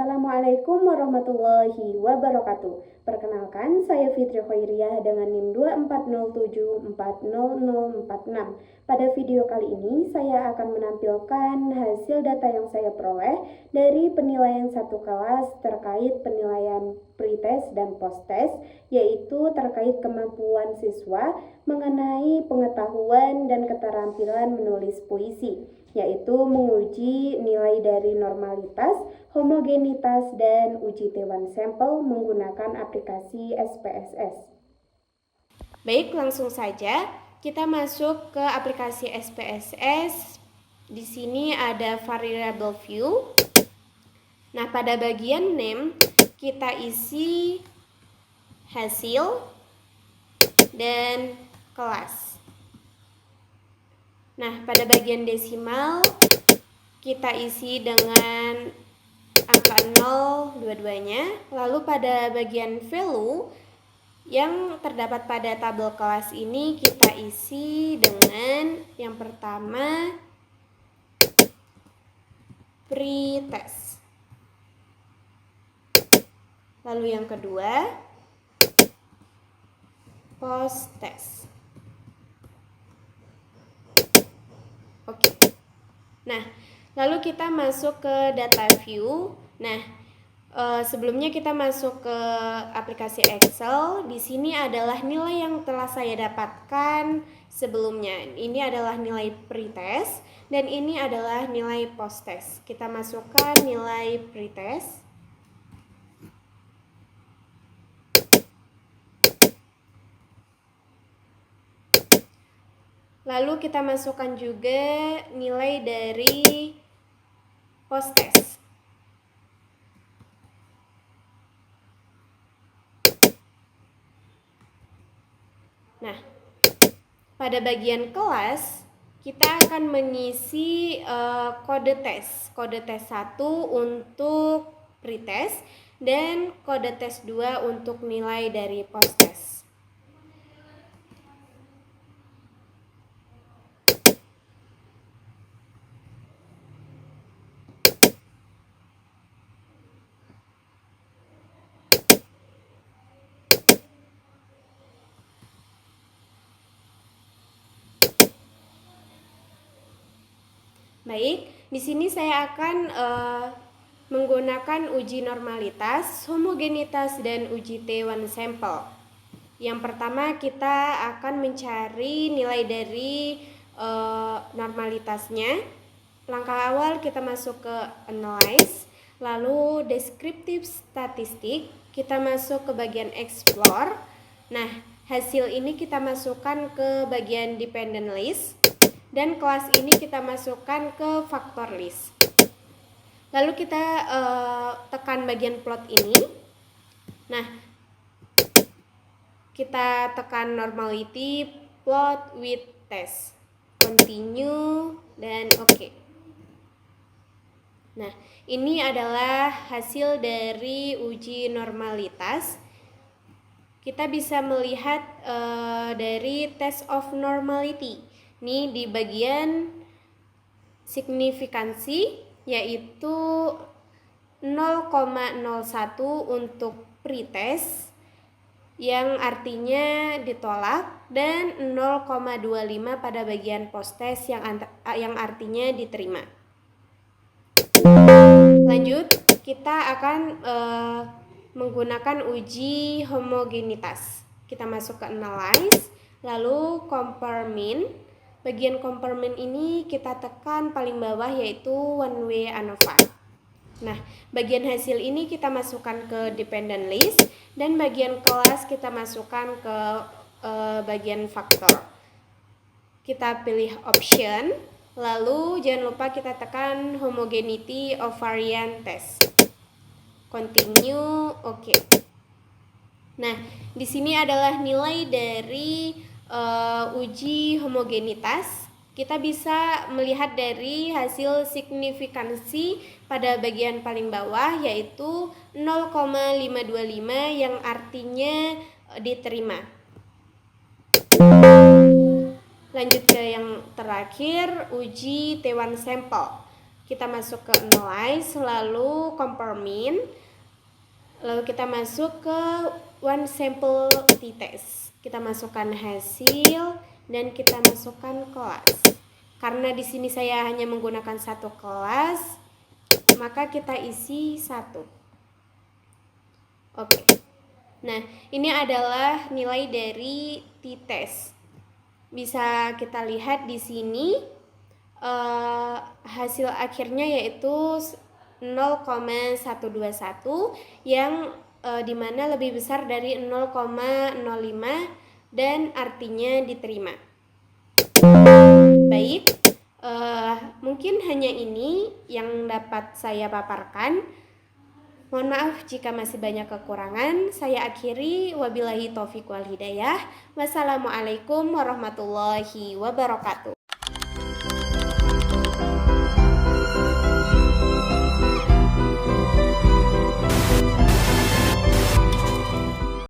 Assalamualaikum warahmatullahi wabarakatuh. Perkenalkan, saya Fitri Khairiyah dengan NIM 2407400046. Pada video kali ini, saya akan menampilkan hasil data yang saya peroleh dari penilaian satu kelas terkait penilaian pretest dan posttest, yaitu terkait kemampuan siswa mengenai pengetahuan dan keterampilan menulis puisi, yaitu menguji nilai dari normalitas, homogenitas, dan uji T1 sampel menggunakan aplikasi SPSS. Baik, langsung saja kita masuk ke aplikasi SPSS. Di sini ada variable view. Nah, pada bagian name kita isi hasil dan kelas. Nah, pada bagian desimal kita isi dengan angka 0 dua-duanya. Lalu pada bagian value yang terdapat pada tabel kelas ini kita isi dengan yang pertama pretest. Lalu yang kedua posttest. Oke. Nah, lalu kita masuk ke data view. Nah, sebelumnya kita masuk ke aplikasi Excel. Di sini adalah nilai yang telah saya dapatkan sebelumnya. Ini adalah nilai pretest dan ini adalah nilai posttest. Kita masukkan nilai pretest. Lalu kita masukkan juga nilai dari posttest. Nah, pada bagian kelas kita akan mengisi kode tes. Kode tes 1 untuk pretest dan kode tes 2 untuk nilai dari posttest. Baik, di sini saya akan menggunakan uji normalitas, homogenitas, dan uji T1 sampel. Yang pertama kita akan mencari nilai dari normalitasnya. Langkah awal kita masuk ke analyze, lalu descriptive statistik, kita masuk ke bagian explore. Nah, hasil ini kita masukkan ke bagian dependent list. Dan kelas ini kita masukkan ke faktor list. Lalu kita tekan bagian plot ini. Nah, kita tekan normality, plot with test, continue, dan oke. Nah, ini adalah hasil dari uji normalitas. Kita bisa melihat dari test of normality. Ini di bagian signifikansi, yaitu 0,01 untuk pretest yang artinya ditolak dan 0,25 pada bagian posttest yang artinya diterima. Lanjut, kita akan menggunakan uji homogenitas. Kita masuk ke analyze, lalu compare mean. Bagian compare ini kita tekan paling bawah, yaitu one way ANOVA. Nah, bagian hasil ini kita masukkan ke dependent list dan bagian kelas kita masukkan ke bagian faktor. Kita pilih option, lalu jangan lupa kita tekan homogeneity of variant test. Continue, oke. Nah, di sini adalah nilai dari uji homogenitas. Kita bisa melihat dari hasil signifikansi pada bagian paling bawah, yaitu 0,525 yang artinya diterima. Lanjut ke yang terakhir, uji T1 sampel. Kita masuk ke analyze, lalu compare mean, lalu kita masuk ke one sample t-test. Kita masukkan hasil dan kita masukkan kelas. Karena di sini saya hanya menggunakan satu kelas, maka kita isi 1. Oke. Nah, ini adalah nilai dari t-test. Bisa kita lihat di sini hasil akhirnya yaitu 0,121 yang dimana lebih besar dari 0,05 dan artinya diterima. Baik, mungkin hanya ini yang dapat saya paparkan. Mohon maaf jika masih banyak kekurangan. Saya akhiri, wabillahi taufiq wal hidayah. Wassalamualaikum warahmatullahi wabarakatuh.